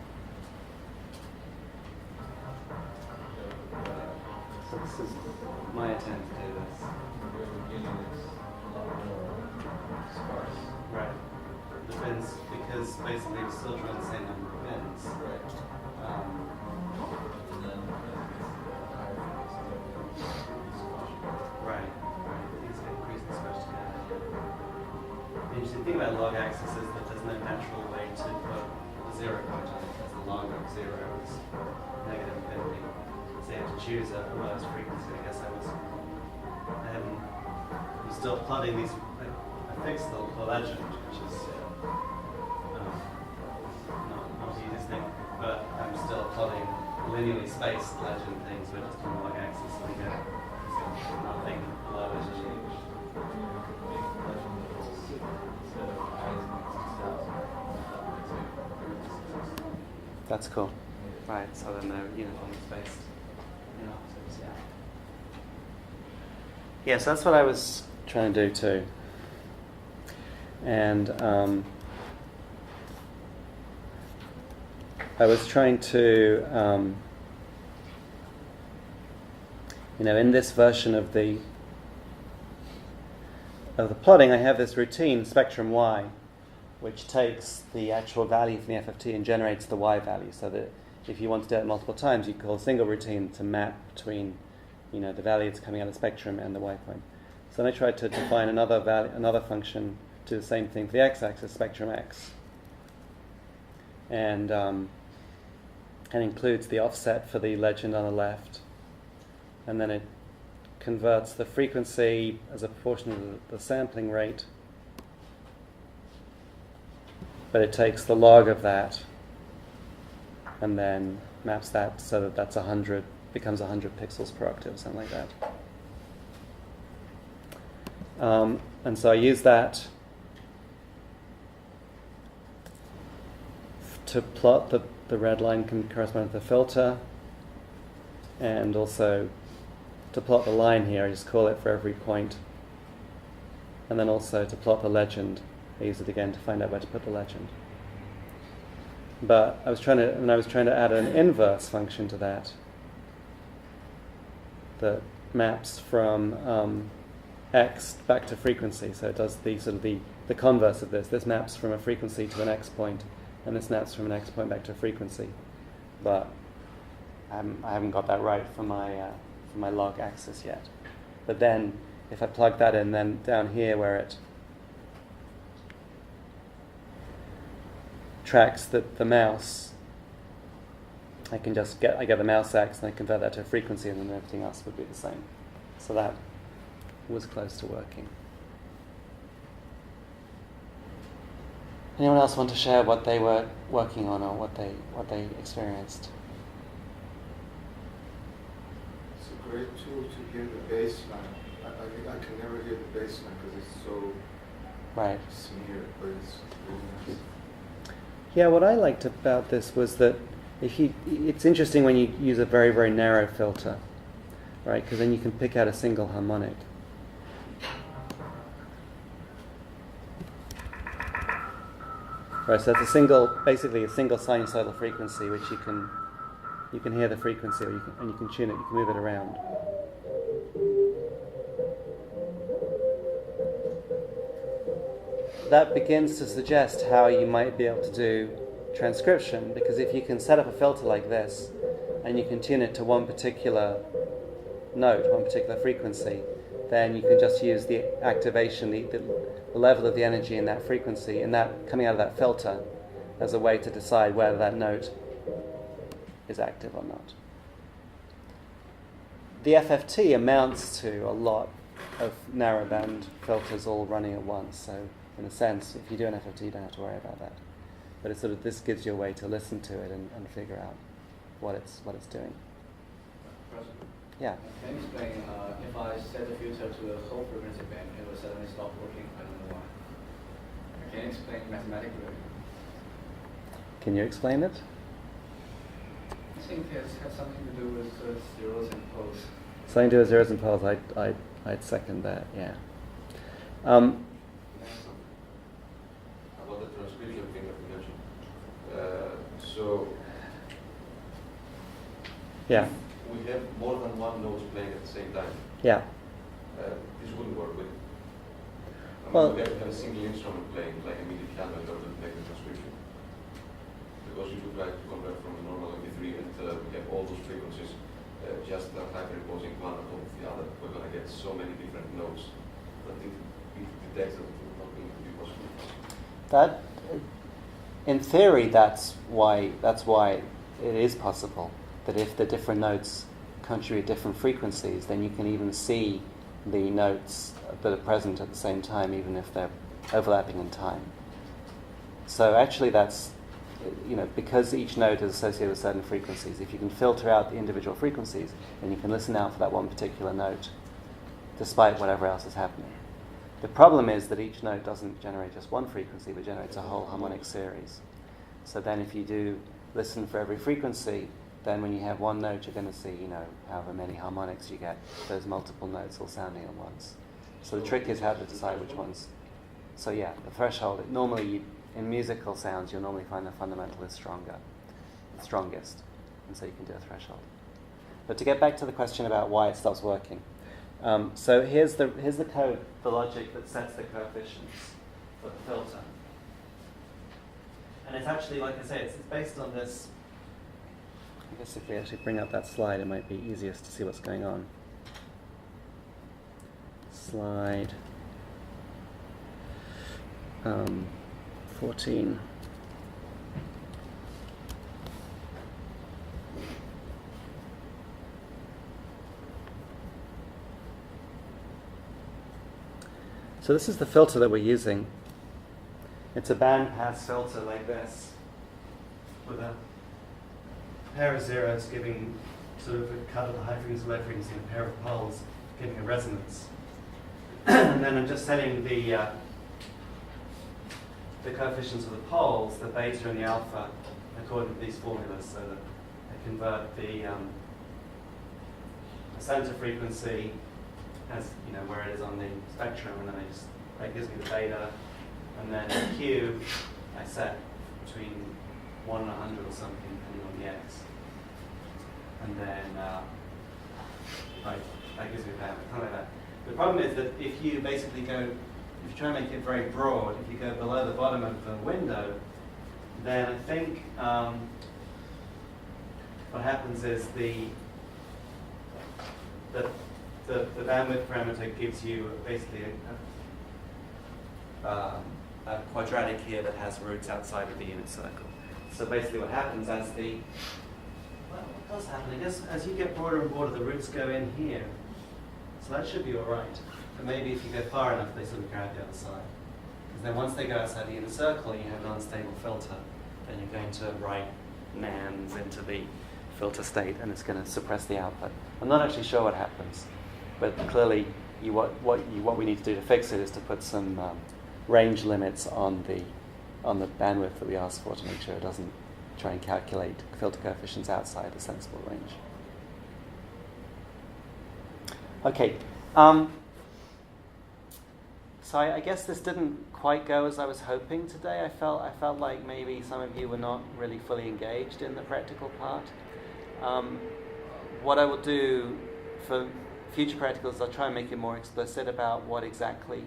So this is my attempt to do this. The very beginning is a lot more sparse. Right. The bins, because basically we're still trying the same number of bins. Right. And then higher frequencies everything. Right. These increase the special demand. The interesting thing about log axis is that there's no natural way to put a zero point on it, because the log of zero is negative infinity. So you have to choose a lowest frequency. I guess I'm still plotting these. I fixed the legend, which is not the easiest thing, but I'm still plotting linearly spaced legend things. We're just on the log axis, so we get nothing below it. That's cool. Right, so then they're uniformly spaced. Yeah, so that's what I was trying to do too. And I was trying to, in this version of the plotting, I have this routine, spectrum Y, which takes the actual value from the FFT and generates the Y value, so that if you want to do it multiple times, you call a single routine to map between, the value that's coming out of the spectrum and the Y point. So then I tried to define another function to do the same thing for the x-axis, spectrum X, and includes the offset for the legend on the left, and then it converts the frequency as a proportion of the sampling rate, but it takes the log of that and then maps that so that that's 100, becomes 100 pixels per octave, something like that. And so I use that to plot the red line can correspond to the filter, and also to plot the line here, I just call it for every point, and then also to plot the legend, I use it again to find out where to put the legend. But I was trying to add an inverse function to that maps from x back to frequency. So it does the converse of this. This maps from a frequency to an x point, and this maps from an x point back to a frequency. But I haven't got that right for my log axis yet. But then if I plug that in, then down here where it tracks the mouse, I get the mouse x and I convert that to a frequency, and then everything else would be the same. So that was close to working. Anyone else want to share what they were working on or what they experienced? It's a great tool to hear the bass line. I can never hear the bass line because it's so Right. smeared, but it's really nice. Yeah, what I liked about this was that it's interesting when you use a very, very narrow filter, right? Because then you can pick out a single harmonic. Right, so it's basically a single sinusoidal frequency, which you can hear the frequency, or you can tune it, you can move it around. That begins to suggest how you might be able to do transcription, because if you can set up a filter like this and you can tune it to one particular note, one particular frequency, then you can just use the activation, the level of the energy in that frequency, and that coming out of that filter, as a way to decide whether that note is active or not. The FFT amounts to a lot of narrowband filters all running at once. So in a sense, if you do an FFT, you don't have to worry about that. But it's sort of, this gives you a way to listen to it and figure out what it's doing. President, Yeah. can you explain if I set the filter to a whole frequency band, it will suddenly stop working? I don't know why. Can you explain mathematically? Can you explain it? I think it has something to do with zeros and poles. Something to do with zeros and poles. I'd second that. Yeah. About the transcription thing that you mentioned. So Yeah. we have more than one note playing at the same time. Yeah. This wouldn't work with. Well- we have a single instrument playing, like a MIDI piano, in order to make the transcription. Because if you try to convert from a normal MP3 and we have all those frequencies just hyperimposing one on top of the other, we're going to get so many different notes that it detects that it will not going to be possible. That, in theory, that's why it is possible that if the different notes contribute different frequencies, then you can even see the notes that are present at the same time, even if they're overlapping in time. So actually, that's, because each note is associated with certain frequencies, if you can filter out the individual frequencies, then you can listen out for that one particular note, despite whatever else is happening. The problem is that each note doesn't generate just one frequency, but generates a whole harmonic series. So then if you do listen for every frequency, then when you have one note, you're going to see, however many harmonics you get, those multiple notes all sounding at once. So the trick is how to decide which ones. So yeah, the threshold, normally in musical sounds, you'll normally find the fundamental is strongest. And so you can do a threshold. But to get back to the question about why it stops working. So here's the code, the logic that sets the coefficients for the filter. And it's actually, like I say, it's based on this. I guess if we actually bring up that slide, it might be easiest to see what's going on. Slide 14. So this is the filter that we're using. It's a bandpass filter like this, with a pair of zeros giving sort of a cut of the high frequency, low frequency, and a pair of poles giving a resonance. And then I'm just setting the coefficients of the poles, the beta and the alpha, according to these formulas, so that I convert the center frequency as where it is on the spectrum, and then that gives me the beta, and then the Q I set between 1 and 100 or something, depending on the X. And then that gives me a bandwidth, kind of like that. The problem is that if you basically if you try to make it very broad, if you go below the bottom of the window, then I think what happens is the bandwidth parameter gives you basically a quadratic here that has roots outside of the unit circle. So basically what happens what does happen? I guess as you get broader and broader, the roots go in here. So that should be all right. But maybe if you go far enough, they sort of go out the other side. Because then once they go outside the inner circle, you have an unstable filter. Then you're going to write nans into the filter state, and it's going to suppress the output. I'm not actually sure what happens, but clearly, what we need to do to fix it is to put some range limits on the bandwidth that we ask for to make sure it doesn't try and calculate filter coefficients outside the sensible range. Okay. So I guess this didn't quite go as I was hoping today. I felt like maybe some of you were not really fully engaged in the practical part. What I will do for future practicals, I'll try and make it more explicit about what exactly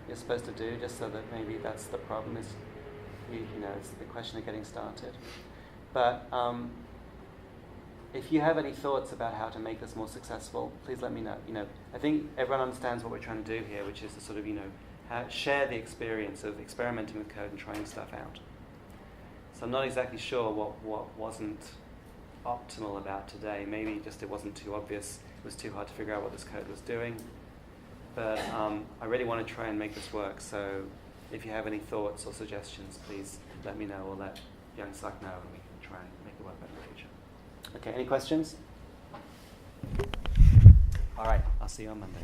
you're supposed to do, just so that maybe that's the problem, is it's the question of getting started. But if you have any thoughts about how to make this more successful, please let me know. I think everyone understands what we're trying to do here, which is to sort of, share the experience of experimenting with code and trying stuff out. So I'm not exactly sure what wasn't optimal about today. Maybe just it wasn't too obvious. It was too hard to figure out what this code was doing. But I really want to try and make this work. So if you have any thoughts or suggestions, please let me know or let Young Suck know, and we can try and make it work better in the future. Okay, any questions? All right, I'll see you on Monday.